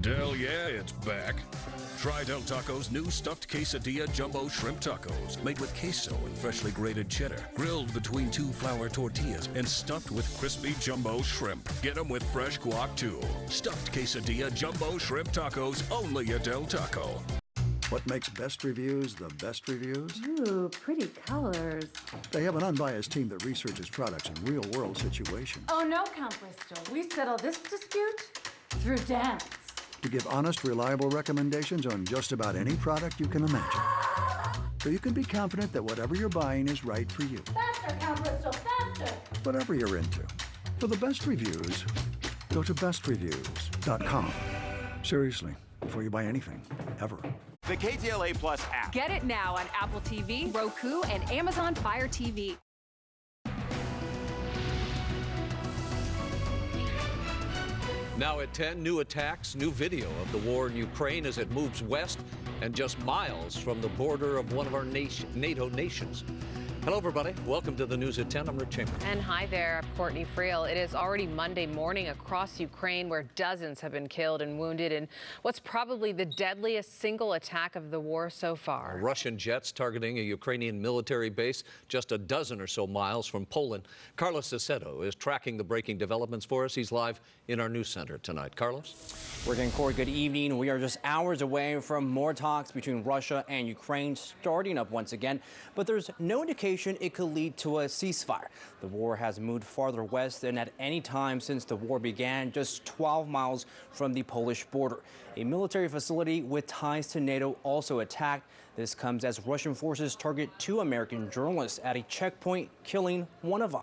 Del, yeah, it's back. Try Del Taco's new stuffed quesadilla jumbo shrimp tacos, made with queso and freshly grated cheddar, grilled between 2 flour tortillas, and stuffed with crispy jumbo shrimp. Get them with fresh guac, too. Stuffed quesadilla jumbo shrimp tacos, only at Del Taco. What makes best reviews the best reviews? Ooh, pretty colors. They have an unbiased team that researches products in real-world situations. Oh, no, Count Bristol. We settle this dispute through dance. To give honest, reliable recommendations on just about any product you can imagine. So you can be confident that whatever you're buying is right for you. Faster, Count Bristol, faster! Whatever you're into. For the best reviews, go to bestreviews.com. Seriously, before you buy anything, ever. The KTLA Plus app. Get it now on Apple TV, Roku, and Amazon Fire TV. Now at 10, new attacks, new video of the war in Ukraine as it moves west and just miles from the border of one of our NATO nations. Hello, everybody. Welcome to the News at 10. I'm Rick Chambers. And hi there, I'm Courtney Friel. It is already Monday morning across Ukraine where dozens have been killed and wounded in what's probably the deadliest single attack of the war so far. Russian jets targeting a Ukrainian military base just a dozen or so miles from Poland. Carlos Aceto is tracking the breaking developments for us. He's live in our news center tonight. Carlos? Rick and Court, good evening. We are just hours away from more talks between Russia and Ukraine starting up once again, but there's no indication it could lead to a ceasefire. The war has moved farther west than at any time since the war began, just 12 miles from the Polish border. A military facility with ties to NATO also attacked. This comes as Russian forces target 2 American journalists at a checkpoint, killing one of them.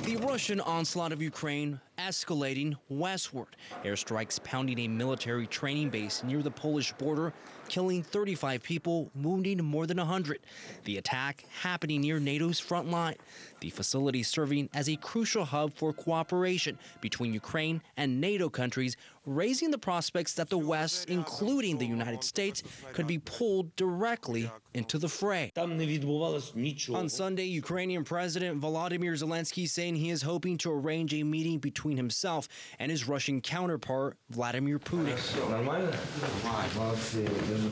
The Russian onslaught of Ukraine escalating westward. Airstrikes pounding a military training base near the Polish border, killing 35 people, wounding more than 100. The attack happening near NATO's front line. The facility serving as a crucial hub for cooperation between Ukraine and NATO countries, raising the prospects that the West, including the United States, could be pulled directly into the fray. On Sunday, Ukrainian President Volodymyr Zelensky saying he is hoping to arrange a meeting between himself and his Russian counterpart, Vladimir Putin.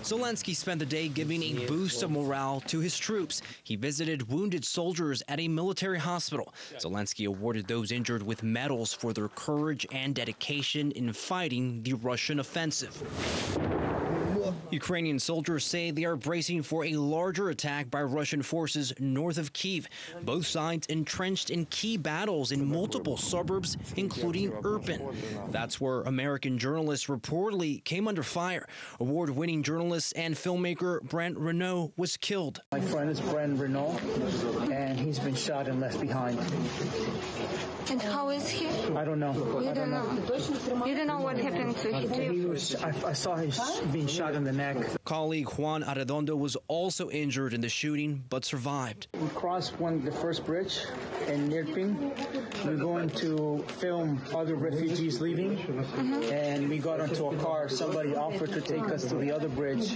Zelensky spent the day giving a boost of morale to his troops. He visited wounded soldiers at a military hospital. Zelensky awarded those injured with medals for their courage and dedication in fighting the Russian offensive. Ukrainian soldiers say they are bracing for a larger attack by Russian forces north of Kyiv. Both sides entrenched in key battles in multiple suburbs, including Irpin. That's where American journalists reportedly came under fire. Award-winning journalist and filmmaker Brent Renault was killed. My friend is Brent Renault, and he's been shot and left behind. And how is he? I don't know. You don't know. You don't know what happened to him. I saw him being shot in the neck. Colleague Juan Arredondo was also injured in the shooting, but survived. We crossed the first bridge in Irpin. We're going to film other refugees leaving, and we got onto a car. Somebody offered to take us to the other bridge,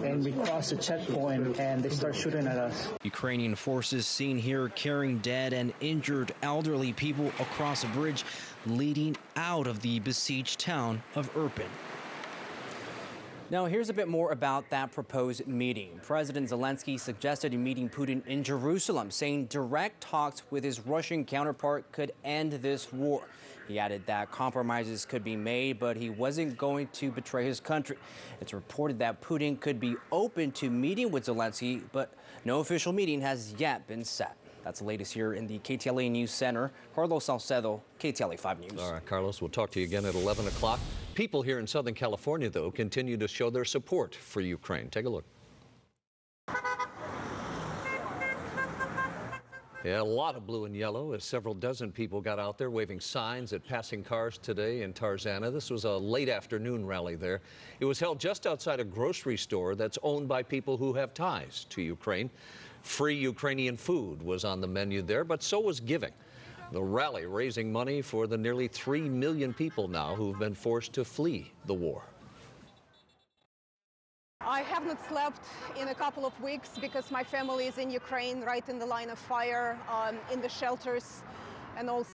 and we crossed a checkpoint, and they start shooting at us. Ukrainian forces seen here carrying dead and injured elderly people across a bridge leading out of the besieged town of Irpin. Now, here's a bit more about that proposed meeting. President Zelensky suggested meeting Putin in Jerusalem, saying direct talks with his Russian counterpart could end this war. He added that compromises could be made, but he wasn't going to betray his country. It's reported that Putin could be open to meeting with Zelensky, but no official meeting has yet been set. That's the latest here in the KTLA News Center. Carlos Salcedo, KTLA 5 News. All right, Carlos, we'll talk to you again at 11 o'clock. People here in Southern California, though, continue to show their support for Ukraine. Take a look. Yeah, a lot of blue and yellow as several dozen people got out there waving signs at passing cars today in Tarzana. This was a late afternoon rally there. It was held just outside a grocery store that's owned by people who have ties to Ukraine. Free Ukrainian food was on the menu there, but so was giving. The rally raising money for the nearly 3 million people now who've been forced to flee the war. I have not slept in a couple of weeks because my family is in Ukraine, right in the line of fire, in the shelters, and also